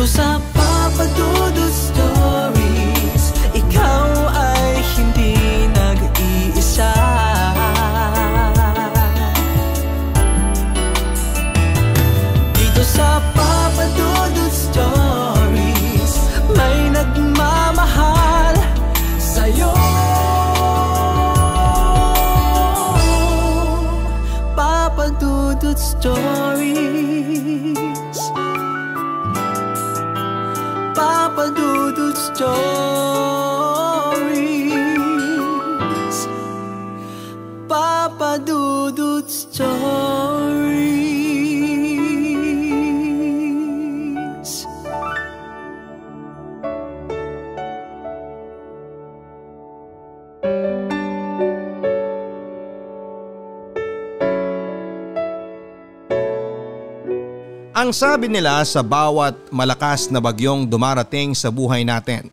Dito sa Papa Dudut Stories, ikaw ay hindi nag-iisa. Dito sa Papa Dudut Stories, may nagmamahal sa'yo. Papa Dudut Stories, Papa Dudut Stories, Papa Dudut Stories. Ang sabi nila sa bawat malakas na bagyong dumarating sa buhay natin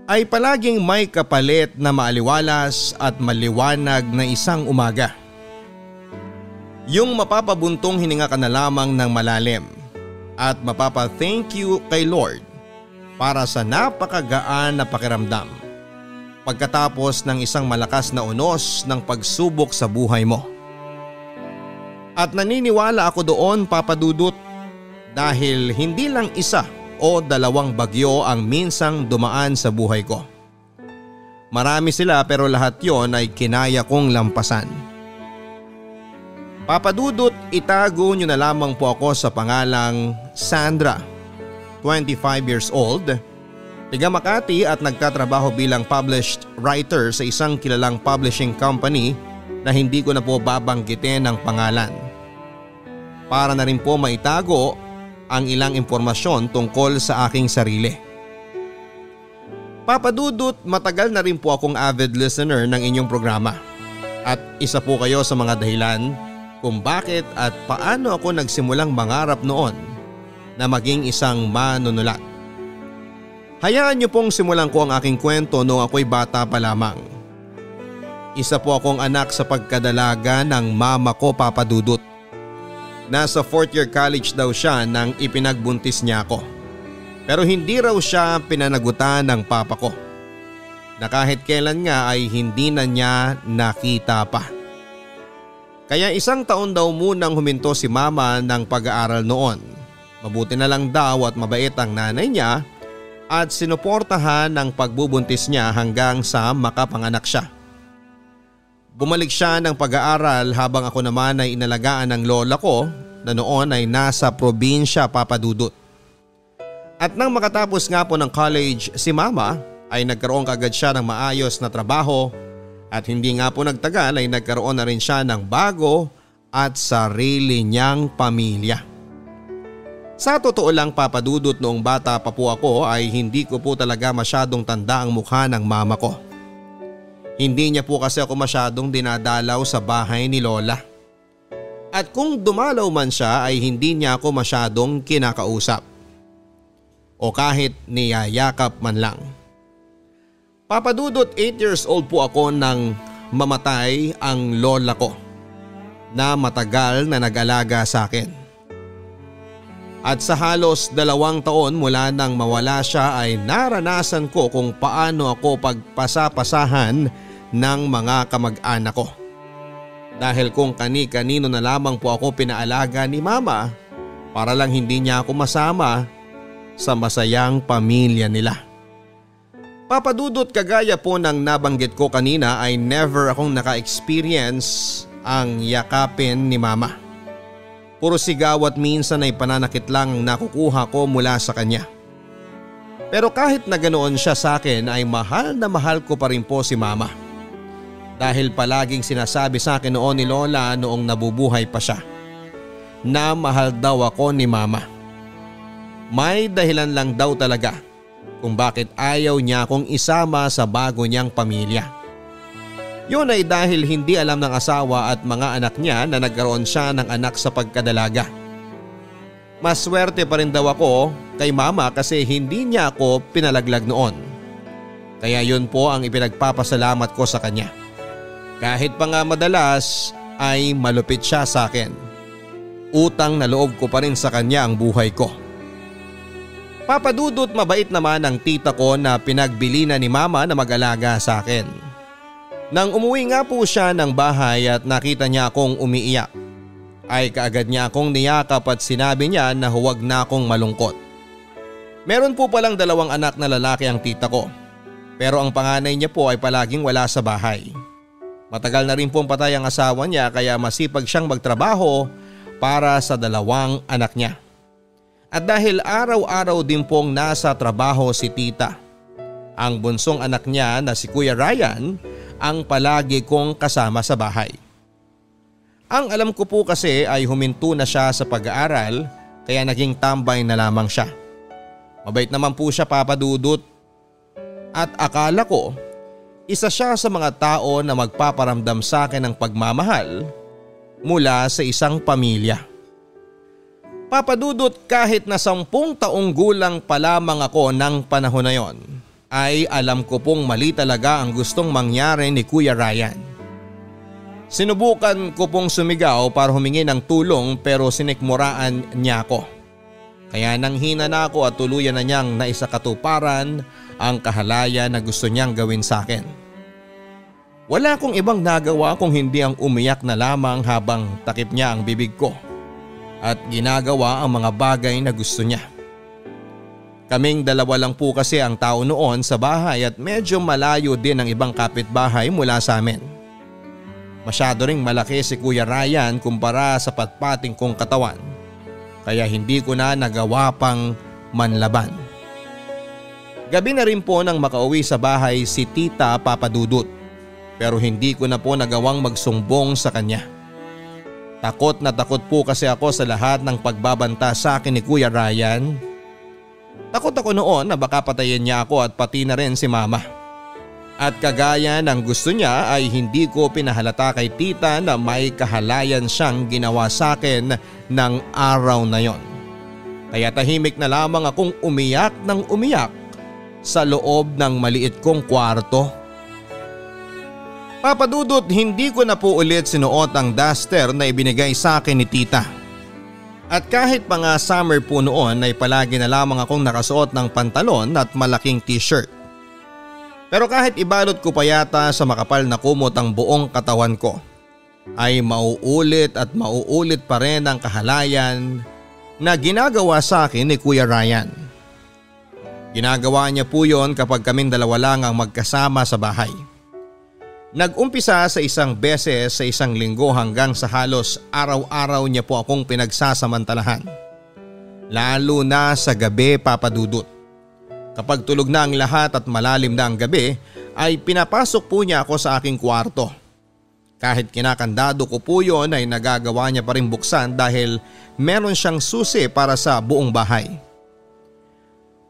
ay palaging may kapalit na maaliwalas at maliwanag na isang umaga. Yung mapapabuntong hininga ka na lamang ng malalim at mapapa-thank you kay Lord para sa napakagaan na pakiramdam pagkatapos ng isang malakas na unos ng pagsubok sa buhay mo. At naniniwala ako doon, Papa Dudut, dahil hindi lang isa o dalawang bagyo ang minsang dumaan sa buhay ko. Marami sila pero lahat yon ay kinaya kong lampasan. Papa Dudut, itago nyo na lamang po ako sa pangalang Sandra, 25 years old, taga Makati at nagtatrabaho bilang published writer sa isang kilalang publishing company na hindi ko na po babanggitin ang pangalan. Para na rin po maitago ang ilang impormasyon tungkol sa aking sarili. Papa Dudut, matagal na rin po akong avid listener ng inyong programa at isa po kayo sa mga dahilan kung bakit at paano ako nagsimulang mangarap noon na maging isang manunulat. Hayaan niyo pong simulan ko ang aking kwento noong ako'y bata pa lamang. Isa po akong anak sa pagkadalaga ng mama ko, Papa Dudut. Nasa 4th year college daw siya nang ipinagbuntis niya ako. Pero hindi raw siya pinanagutan ng papa ko. Na kahit kailan nga ay hindi na niya nakita pa. Kaya isang taon daw munang huminto si mama ng pag-aaral noon. Mabuti na lang daw at mabait ang nanay niya at sinuportahan ng pagbubuntis niya hanggang sa makapanganak siya. Bumalik siya ng pag-aaral habang ako naman ay inalagaan ng lola ko na noon ay nasa probinsya, Papa Dudut. At nang makatapos nga po ng college si mama ay nagkaroon kagad siya ng maayos na trabaho at hindi nga po nagtagal ay nagkaroon na rin siya ng bago at sarili niyang pamilya. Sa totoo lang, Papa Dudut, noong bata pa po ako ay hindi ko po talaga masyadong tanda ang mukha ng mama ko. Hindi niya po kasi ako masyadong dinadalaw sa bahay ni Lola. At kung dumalaw man siya ay hindi niya ako masyadong kinakausap. O kahit niyayakap man lang. Papa Dudut, 8 years old po ako nang mamatay ang lola ko na matagal na nag-alaga sa akin. At sa halos 2 taon mula nang mawala siya ay naranasan ko kung paano ako pagpasapasahan ng mga kamag-anak ko. Dahil kung kani-kanino na lamang po ako pinaalaga ni mama para lang hindi niya ako masama sa masayang pamilya nila. Papa Dudut, kagaya po ng nabanggit ko kanina ay never akong naka-experience ang yakapin ni mama. Puro sigaw at minsan ay pananakit lang ang nakukuha ko mula sa kanya. Pero kahit na ganoon siya sa akin ay mahal na mahal ko pa rin po si mama. Dahil palaging sinasabi sa akin noon ni Lola noong nabubuhay pa siya na mahal daw ako ni mama. May dahilan lang daw talaga kung bakit ayaw niya akong isama sa bago niyang pamilya. Yun ay dahil hindi alam ng asawa at mga anak niya na nagkaroon siya ng anak sa pagkadalaga. Maswerte pa rin daw ako kay mama kasi hindi niya ako pinalaglag noon. Kaya yun po ang ipinagpapasalamat ko sa kanya. Kahit pa nga madalas ay malupit siya sa akin. Utang na loob ko pa rin sa kanya ang buhay ko. Papa Dudut, mabait naman ang tita ko na pinagbili na ni mama na mag-alaga sa akin. Nang umuwi nga po siya ng bahay at nakita niya akong umiiyak, ay kaagad niya akong niyakap at sinabi niya na huwag na akong malungkot. Meron po palang 2 anak na lalaki ang tita ko, pero ang panganay niya po ay palaging wala sa bahay. Matagal na rin pong patay ang asawa niya kaya masipag siyang magtrabaho para sa 2 anak niya. At dahil araw-araw din pong nasa trabaho si tita, ang bunsong anak niya na si Kuya Ryan ang palagi kong kasama sa bahay. Ang alam ko po kasi ay huminto na siya sa pag-aaral kaya naging tambay na lamang siya. Mabait naman po siya, Papa Dudut, at akala ko isa siya sa mga tao na magpaparamdam sa akin ng pagmamahal mula sa isang pamilya. Papa Dudut, kahit na 10 taong gulang pa lamang ako ng panahon na yon, ay alam ko pong mali talaga ang gustong mangyari ni Kuya Ryan. Sinubukan ko pong sumigaw para humingi ng tulong pero sinikmuraan niya ako. Kaya nanghina na ako at tuluyan na niyang naisakatuparan ang kahalaya na gusto niyang gawin sa akin. Wala akong ibang nagawa kung hindi ang umiyak na lamang habang takip niya ang bibig ko at ginagawa ang mga bagay na gusto niya. Kaming 2 lang po kasi ang tao noon sa bahay at medyo malayo din ang ibang kapitbahay mula sa amin. Masyado ring malaki si Kuya Ryan kumpara sa patpating kong katawan kaya hindi ko na nagawa pang manlaban. Gabi na rin po nang makauwi sa bahay si Tita, Papa Dudut, pero hindi ko na po nagawang magsumbong sa kanya. Takot na takot po kasi ako sa lahat ng pagbabanta sa akin ni Kuya Ryan. Takot ako noon na baka patayin niya ako at pati na rin si mama. At kagaya ng gusto niya ay hindi ko pinahalata kay tita na may kahalayan siyang ginawa sa akin ng araw na yon. Kaya tahimik na lamang akong umiyak ng umiyak sa loob ng maliit kong kwarto. Papa Dudut, hindi ko na po ulit sinuot ang duster na ibinigay sa akin ni tita. At kahit pa nga summer po noon ay palagi na lamang akong nakasuot ng pantalon at malaking t-shirt. Pero kahit ibalot ko pa yata sa makapal na kumot ang buong katawan ko, ay mauulit at mauulit pa rin ang kahalayan na ginagawa sa akin ni Kuya Ryan. Ginagawa niya po yon kapag kaming 2 lang ang magkasama sa bahay. Nag-umpisa sa 1 beses sa 1 linggo hanggang sa halos araw-araw niya po akong pinagsasamantalahan. Lalo na sa gabi, Papa Dudut. Kapag tulog na ang lahat at malalim na ang gabi ay pinapasok po niya ako sa aking kwarto. Kahit kinakandado ko po yon ay nagagawa niya pa rin buksan dahil meron siyang susi para sa buong bahay.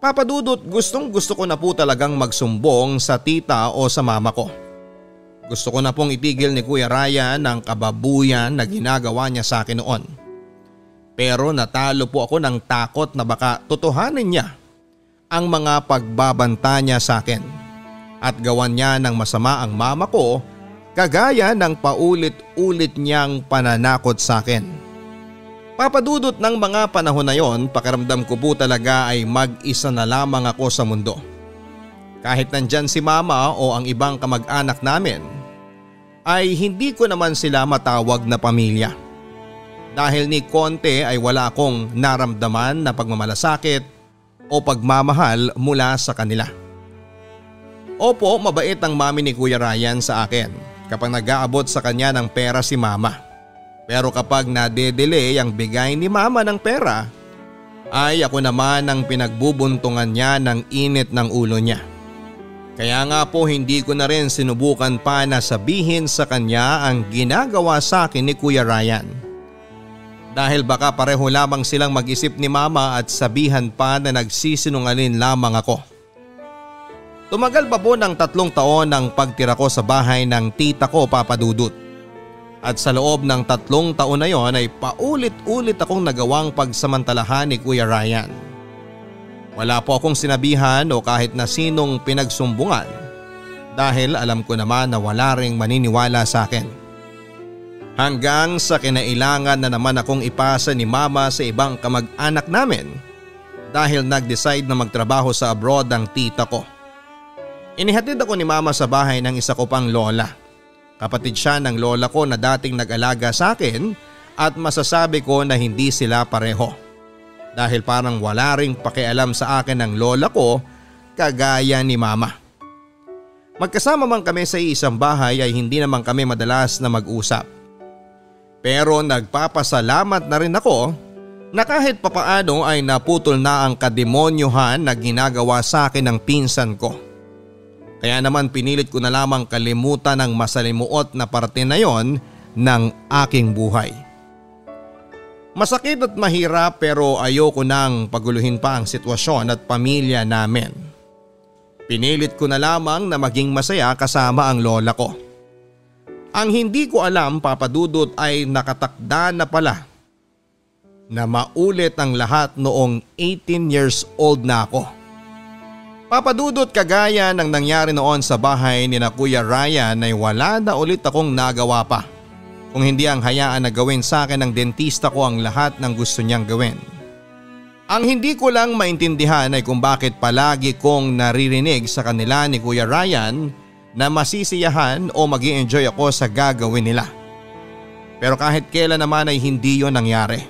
Papa Dudut, gustong gusto ko na po talagang magsumbong sa tita o sa mama ko. Gusto ko na pong itigil ni Kuya Ryan ang kababuyan na ginagawa niya sa akin noon. Pero natalo po ako ng takot na baka totohanin niya ang mga pagbabanta niya sa akin at gawan niya ng masama ang mama ko kagaya ng paulit-ulit niyang pananakot sa akin. Papa Dudut, ng mga panahon na yon, pakiramdam ko po talaga ay mag-isa na lamang ako sa mundo. Kahit nandyan si mama o ang ibang kamag-anak namin, ay hindi ko naman sila matawag na pamilya. Dahil ni konti ay wala akong naramdaman na pagmamalasakit o pagmamahal mula sa kanila. Opo, mabait ang mami ni Kuya Ryan sa akin kapag nag-aabot sa kanya ng pera si mama. Pero kapag nade-delay ang bigay ni mama ng pera, ay ako naman ang pinagbubuntungan niya ng init ng ulo niya. Kaya nga po hindi ko na rin sinubukan pa na sabihin sa kanya ang ginagawa sa akin ni Kuya Ryan. Dahil baka pareho lamang silang mag-isip ni mama at sabihan pa na nagsisinungaling lamang ako. Tumagal pa po ng 3 taon ang pagtira ko sa bahay ng tita ko, Papa Dudut. At sa loob ng 3 taon na yon ay paulit-ulit akong nagawang pagsamantalahan ni Kuya Ryan. Wala po akong sinabihan o kahit na sinong pinagsumbungan dahil alam ko naman na wala ring maniniwala sa akin. Hanggang sa kinailangan na naman akong ipasa ni mama sa ibang kamag-anak namin dahil nag-decide na magtrabaho sa abroad ang tita ko. Inihatid ako ni mama sa bahay ng isa ko pang lola. Kapatid siya ng lola ko na dating nag-alaga sa akin at masasabi ko na hindi sila pareho. Dahil parang wala ring pakialam sa akin ng lola ko kagaya ni mama. Magkasama man kami sa isang bahay ay hindi naman kami madalas na mag-usap. Pero nagpapasalamat na rin ako na kahit papaano ay naputol na ang kademonyohan na ginagawa sa akin ng pinsan ko. Kaya naman pinilit ko na lamang kalimutan ang masalimuot na parte na yon ng aking buhay. Masakit at mahirap pero ayoko nang paguluhin pa ang sitwasyon at pamilya namin. Pinilit ko na lamang na maging masaya kasama ang lola ko. Ang hindi ko alam, Papa Dudut, ay nakatakda na pala na maulit ang lahat noong 18 years old na ako. Papa Dudut, kagaya ng nangyari noon sa bahay ni na Kuya Ryan ay wala na ulit akong nagawa pa. Kung hindi ang hayaan na gawin sa akin ng dentista ko ang lahat ng gusto niyang gawin. Ang hindi ko lang maintindihan ay kung bakit palagi kong naririnig sa kanila ni Kuya Ryan na masisiyahan o mag-i-enjoy ako sa gagawin nila. Pero kahit kailan naman ay hindi yon nangyari.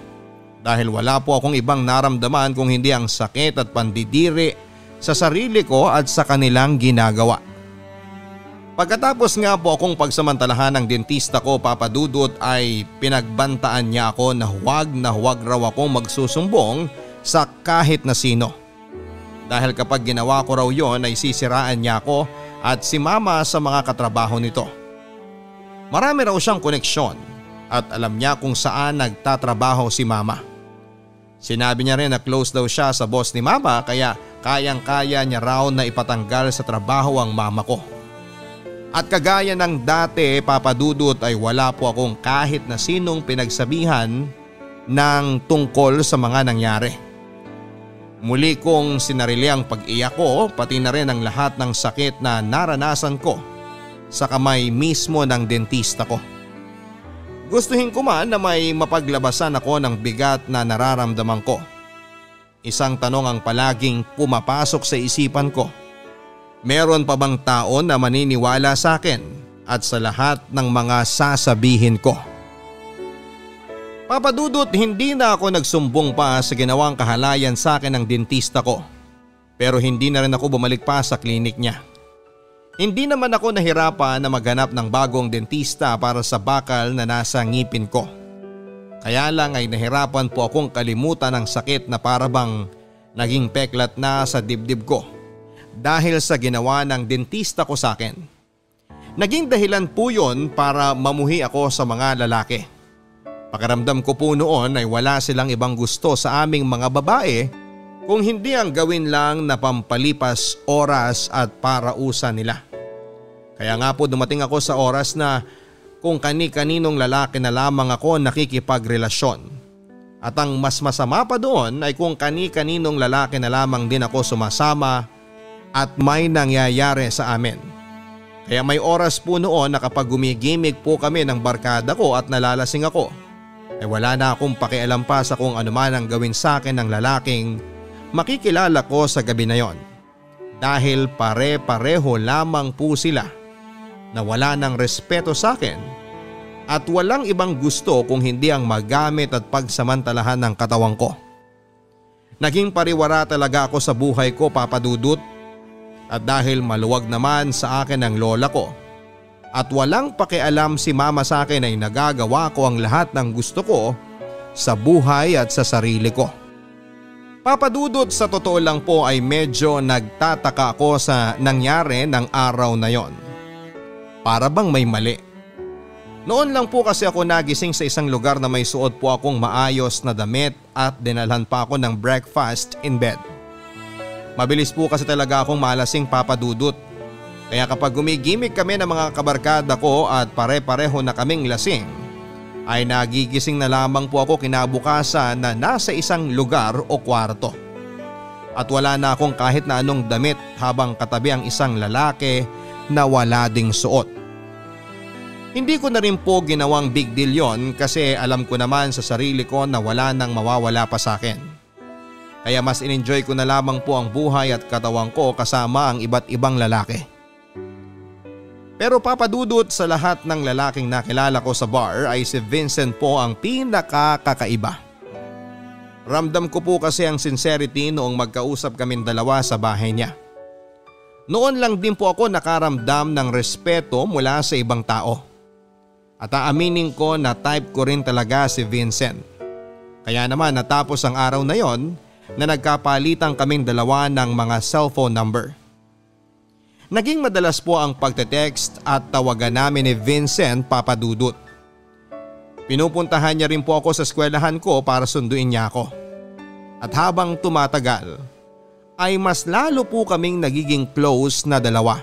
Dahil wala po akong ibang naramdaman kung hindi ang sakit at pandidiri sa sarili ko at sa kanilang ginagawa. Pagkatapos nga po akong pagsamantalahan ng dentista ko, Papa Dudut, ay pinagbantaan niya ako na huwag raw akong magsusumbong sa kahit na sino. Dahil kapag ginawa ko raw yon ay sisiraan niya ako at si mama sa mga katrabaho nito. Marami raw siyang koneksyon at alam niya kung saan nagtatrabaho si mama. Sinabi niya rin na close daw siya sa boss ni mama kaya kayang-kaya niya raw na ipatanggal sa trabaho ang mama ko. At kagaya ng dati, Papa Dudut, ay wala po akong kahit na sinong pinagsabihan ng tungkol sa mga nangyari. Muli kong sinarili ang pag-iyak ko pati na rin ang lahat ng sakit na naranasan ko sa kamay mismo ng dentista ko. Gustuhin ko man na may mapaglabasan ako ng bigat na nararamdaman ko. Isang tanong ang palaging pumapasok sa isipan ko. Meron pa bang tao na maniniwala sa akin at sa lahat ng mga sasabihin ko? Papa Dudut, hindi na ako nagsumbong pa sa ginawang kahalayan sa akin ng dentista ko. Pero hindi na rin ako bumalik pa sa klinik niya. Hindi naman ako nahirapan na maghanap ng bagong dentista para sa bakal na nasa ngipin ko. Kaya lang ay nahirapan po akong kalimutan ang sakit na parabang naging peklat na sa dibdib ko dahil sa ginawa ng dentista ko sa akin. Naging dahilan po yun para mamuhi ako sa mga lalaki. Pakiramdam ko po noon ay wala silang ibang gusto sa aming mga babae kung hindi ang gawin lang na pampalipas oras at parausan nila. Kaya nga po dumating ako sa oras na kung kani-kaninong lalaki na lamang ako nakikipagrelasyon. At ang mas masama pa doon ay kung kani-kaninong lalaki na lamang din ako sumasama at may nangyayari sa amin. Kaya may oras po noon na kapag gumigimik po kami ng barkada ko at nalalasing ako, ay wala na akong pakialam pa sa kung ano man ang gawin sa akin ng lalaking makikilala ko sa gabi na yon. Dahil pare-pareho lamang po sila na wala ng respeto sa akin at walang ibang gusto kung hindi ang magamit at pagsamantalahan ng katawan ko. Naging pariwara talaga ako sa buhay ko, Papa Dudut, at dahil maluwag naman sa akin ang lola ko at walang pakialam si mama sa akin ay nagagawa ko ang lahat ng gusto ko sa buhay at sa sarili ko. Papa Dudut, sa totoo lang po ay medyo nagtataka ako sa nangyari ng araw na yon. Para bang may mali. Noon lang po kasi ako nagising sa isang lugar na may suot po akong maayos na damit at dinalhan pa ako ng breakfast in bed. Mabilis po kasi talaga akong malasing, Papa Dudut. Kaya kapag gumigimik kami ng mga kabarkada ko at pare-pareho na kaming lasing, ay nagigising na lamang po ako kinabukasan na nasa isang lugar o kwarto. At wala na akong kahit na anong damit habang katabi ang isang lalaki na wala ding suot. Hindi ko na rin po ginawang big deal yon kasi alam ko naman sa sarili ko na wala nang mawawala pa sa akin. Kaya mas in-enjoy ko na lamang po ang buhay at katawan ko kasama ang iba't ibang lalaki. Pero Papa Dudut, sa lahat ng lalaking nakilala ko sa bar ay si Vincent po ang pinakakakaiba. Ramdam ko po kasi ang sincerity noong magkausap kaming dalawa sa bahay niya. Noon lang din po ako nakaramdam ng respeto mula sa ibang tao. At aaminin ko na type ko rin talaga si Vincent. Kaya naman natapos ang araw na yon na nagkapalitan kaming dalawa ng mga cellphone number. Naging madalas po ang pagte-text at tawagan namin ni Vincent, Papa Dudut. Pinupuntahan niya rin po ako sa eskwelahan ko para sunduin niya ako. At habang tumatagal ay mas lalo po kaming nagiging close na dalawa.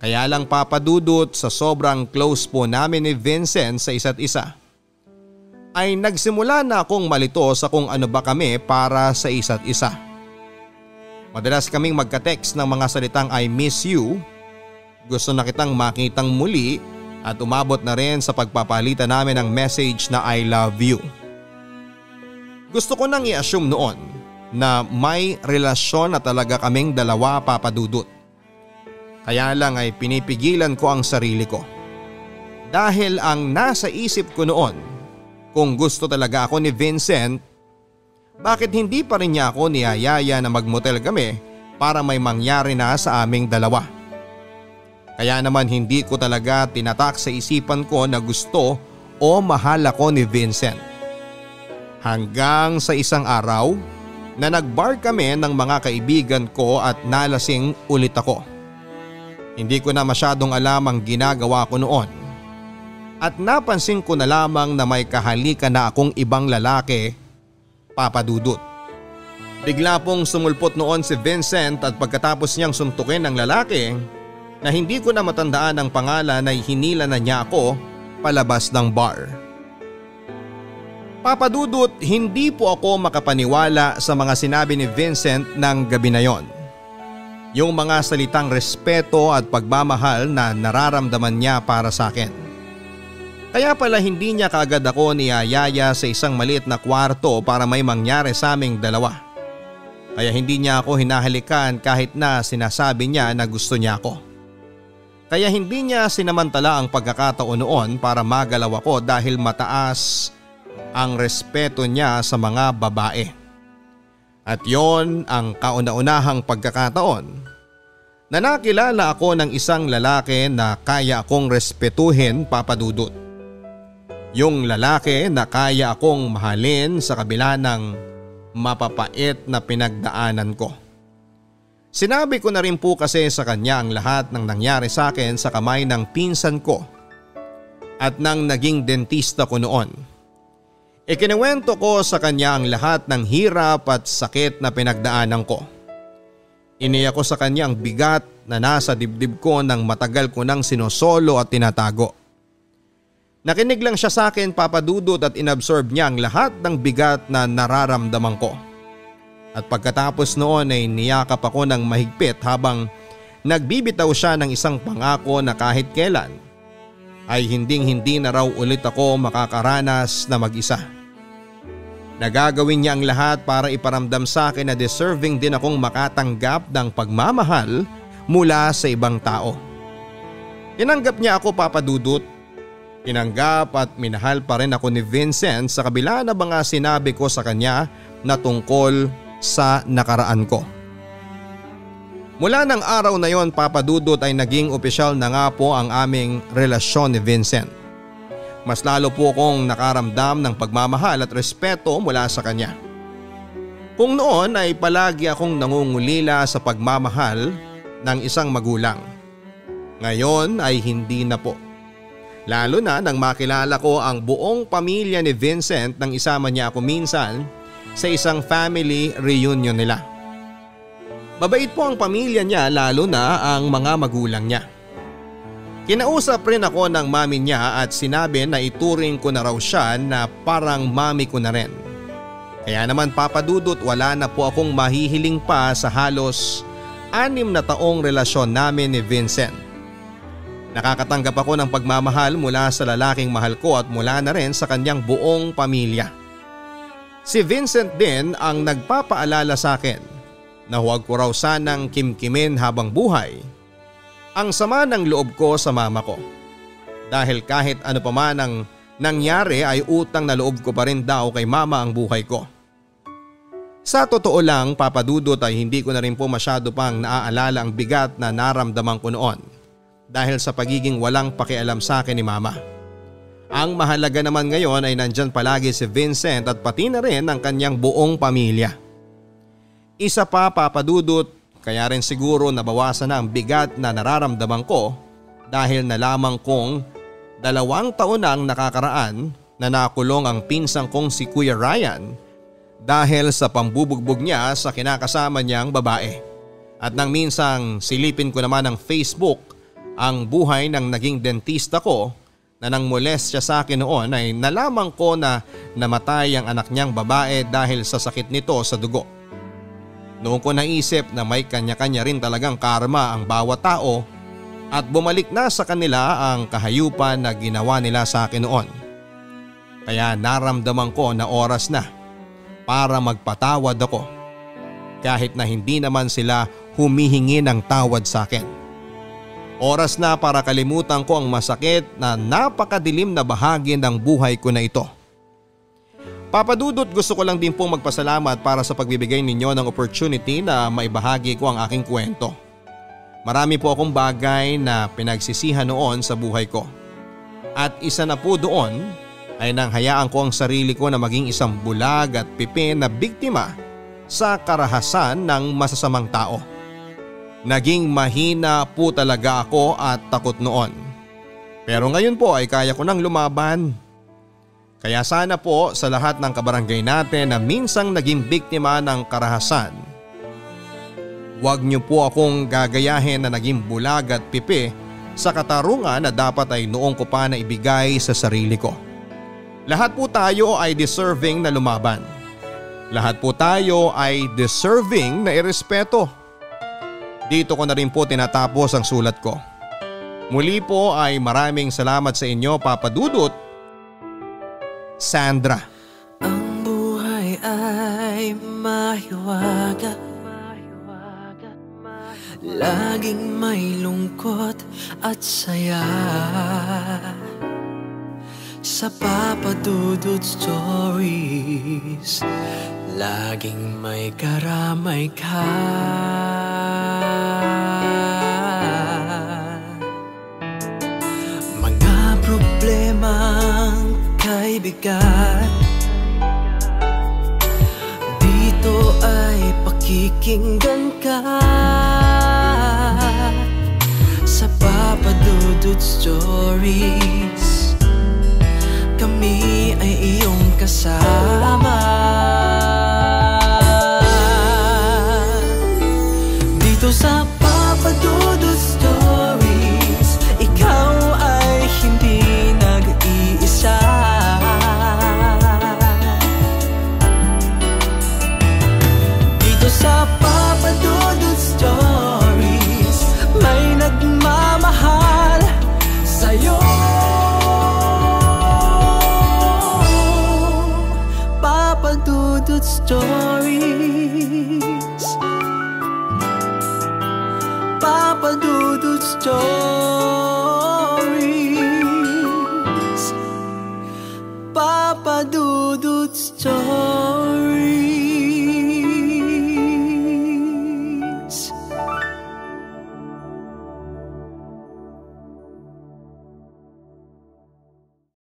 Kaya lang Papa Dudut, sa sobrang close po namin ni Vincent sa isa't isa, ay nagsimula na akong malito sa kung ano ba kami para sa isa't isa. Madalas kaming magka-text ng mga salitang I miss you, gusto na kitang makitang muli, at umabot na rin sa pagpapalitan namin ng message na I love you. Gusto ko nang i-assume noon na may relasyon na talaga kaming dalawa, Papa Dudut. Kaya lang ay pinipigilan ko ang sarili ko. Dahil ang nasa isip ko noon, kung gusto talaga ako ni Vincent, bakit hindi pa rin niya ako niyayaya na magmotel kami para may mangyari na sa aming dalawa? Kaya naman hindi ko talaga tinatak sa isipan ko na gusto o mahal ako ni Vincent. Hanggang sa isang araw na nagbar kami ng mga kaibigan ko at nalasing ulit ako. Hindi ko na masyadong alam ang ginagawa ko noon. At napansin ko na lamang na may kahalikan na akong ibang lalaki, Papa Dudut. Bigla pong sumulpot noon si Vincent at pagkatapos niyang suntukin ng lalaki na hindi ko na matandaan ang pangalan ay hinila na niya ako palabas ng bar. Papa Dudut, hindi po ako makapaniwala sa mga sinabi ni Vincent ng gabi na yon. Yung mga salitang respeto at pagmamahal na nararamdaman niya para sa akin. Kaya pala hindi niya kaagad ako niyayaya sa isang maliit na kwarto para may mangyari sa aming dalawa. Kaya hindi niya ako hinahalikan kahit na sinasabi niya na gusto niya ako. Kaya hindi niya sinamantala ang pagkakataon noon para magalaw ako dahil mataas ang respeto niya sa mga babae. At yon ang kauna-unahang pagkakataon na nakilala ako ng isang lalaki na kaya akong respetuhin, Papa Dudut. Yung lalaki na kaya akong mahalin sa kabila ng mapapait na pinagdaanan ko. Sinabi ko na rin po kasi sa kanya ang lahat ng nangyari sa akin sa kamay ng pinsan ko at nang naging dentista ko noon. Ikinuwento ko sa kanya ang lahat ng hirap at sakit na pinagdaanan ko. Iniyak ko sa kanya ang bigat na nasa dibdib ko nang matagal ko nang sinosolo at tinatago. Nakinig lang siya sa akin, Papa Dudut, at inabsorb niya ang lahat ng bigat na nararamdaman ko. At pagkatapos noon ay niyakap ako ng mahigpit habang nagbibitaw siya ng isang pangako na kahit kailan ay hinding-hindi na raw ulit ako makakaranas na mag-isa. Nagagawin niya ang lahat para iparamdam sa akin na deserving din akong makatanggap ng pagmamahal mula sa ibang tao. Tinanggap niya ako, Papa Dudut. Tinanggap at minahal pa rin ako ni Vincent sa kabila na mga sinabi ko sa kanya na tungkol sa nakaraan ko. Mula ng araw na yon, Papa Dudut, ay naging opisyal na nga po ang aming relasyon ni Vincent. Mas lalo po akong nakaramdam ng pagmamahal at respeto mula sa kanya. Kung noon ay palagi akong nangungulila sa pagmamahal ng isang magulang, ngayon ay hindi na po. Lalo na nang makilala ko ang buong pamilya ni Vincent nang isama niya ako minsan sa isang family reunion nila. Mabait po ang pamilya niya, lalo na ang mga magulang niya. Kinausap rin ako ng mami niya at sinabi na ituring ko na raw siya na parang mami ko na rin. Kaya naman, Papa Dudut, wala na po akong mahihiling pa sa halos 6 na taong relasyon namin ni Vincent. Nakakatanggap ako ng pagmamahal mula sa lalaking mahal ko at mula na rin sa kanyang buong pamilya. Si Vincent din ang nagpapaalala sa akin na huwag ko raw sanang kimkimin habang buhay ang sama ng loob ko sa mama ko. Dahil kahit ano pa man ang nangyari ay utang na loob ko pa rin daw kay mama ang buhay ko. Sa totoo lang, Papa Dudut, ay hindi ko na rin po masyado pang naaalala ang bigat na naramdaman ko noon dahil sa pagiging walang pakialam sa akin ni mama. Ang mahalaga naman ngayon ay nandyan palagi si Vincent at pati na rin ang kanyang buong pamilya. Isa pa, Papa Dudut, kaya rin siguro nabawasan na ang bigat na nararamdaman ko dahil nalaman kong 2 taon na ang nakakaraan na nakulong ang pinsang kong si Kuya Ryan dahil sa pambubugbog niya sa kinakasama niyang babae. At nang minsang silipin ko naman ng Facebook ang buhay ng naging dentista ko na nang molest siya sa akin noon ay nalaman ko na namatay ang anak niyang babae dahil sa sakit nito sa dugo. Noong ko naisip na may kanya-kanya rin talagang karma ang bawat tao at bumalik na sa kanila ang kahayupan na ginawa nila sa akin noon. Kaya naramdaman ko na oras na para magpatawad ako kahit na hindi naman sila humihingi ng tawad sa akin. Oras na para kalimutan ko ang masakit na napakadilim na bahagi ng buhay ko na ito. Papa Dudut, gusto ko lang din pong magpasalamat para sa pagbibigay ninyo ng opportunity na maibahagi ko ang aking kwento. Marami po akong bagay na pinagsisihan noon sa buhay ko. At isa na po doon ay nang hayaan ko ang sarili ko na maging isang bulag at pipin na biktima sa karahasan ng masasamang tao. Naging mahina po talaga ako at takot noon. Pero ngayon po ay kaya ko nang lumaban. Kaya sana po sa lahat ng kabarangay natin na minsang naging biktima ng karahasan, huwag niyo po akong gagayahin na naging bulag at pipi sa katarungan na dapat ay noong ko pa na ibigay sa sarili ko. Lahat po tayo ay deserving na lumaban. Lahat po tayo ay deserving na irespeto. Dito ko na rin po tinatapos ang sulat ko. Muli po ay maraming salamat sa inyo, Papa Dudut. Sandra. Ang buhay ay mahiwaga, laging may lungkot at saya. Sa Papa Dudut Stories, laging may karamay ka. Mga problemang kay bigat, dito ay pakikinggan ka. Sa Papa Dudut Stories, kami ay iyong kasama. Dito sa Papa Dudut Stories, ikaw ay hindi nag-iisa. Dito sa Papa Dudut Stories, may nagmamahal sa'yo. Papa Dudut Stories, Papa Dudut Stories.